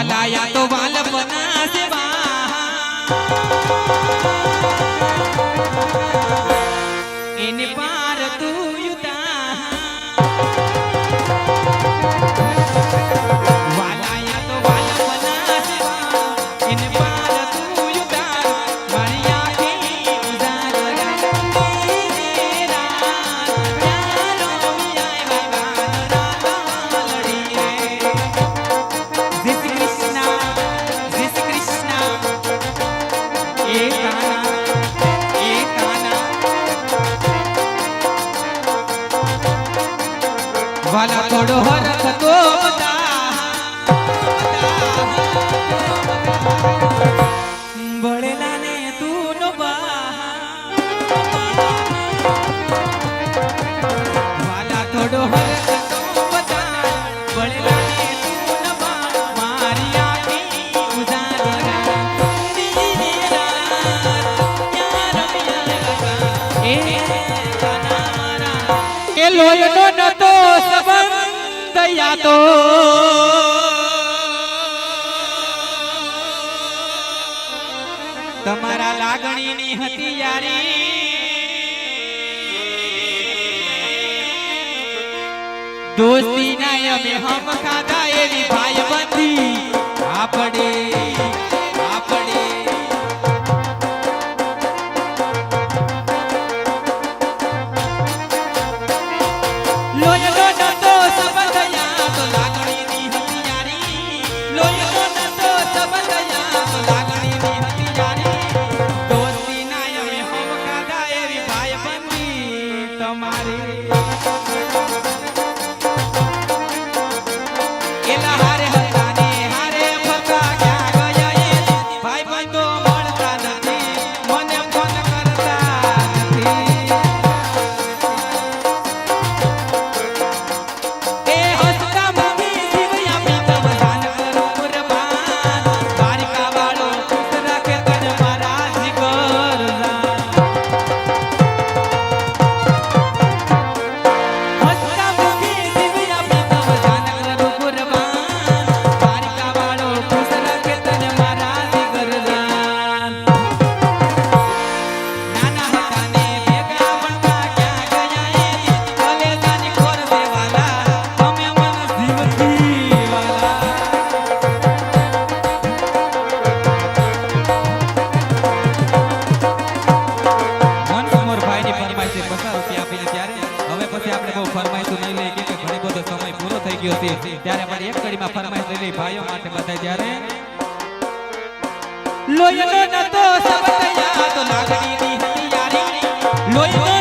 વાલાયા તો વાલ બના સેવા એને પાર તું યુતા વાલાયા તો વાલ બના સેવા એને પાર તું યુતા મારી આંખે ઉજાર વાલા થોડો હરખ તો બળેલા ને તું નો વાલા થોડો હરખ તો બળેલા ને તું નો મારી આંખી ઉજાગરા એ લોયનો નતો સંબંધ યાતો તમારા લાગણીની હતી યારી દોસ્તી ના અમે હમ ખાધા એવી ભાઈ બંધી આપણે લોયનો નતો સંબંધ યાતો લાગણીની હતી યારી લોયનો નતો સંબંધ યાતો લાગણીની હતી યારી દોસ્તી ના અમે હમ ખાધા એવી ભાઈ બંધી તમારી એલા હારે હતા ને હારે ફરતા ક્યાં ગયા એ ભાઈ બંધો મળતા નથી મને ફોન કરતા નથી ત્યારે મારી એક કડીમાં ફરમાઈશ લઈ લઈ ભાઈઓ માટે બધાય ત્યારે લોયનો નતો સંબંધ યાતો લાગણીની હતી યારી લોયનો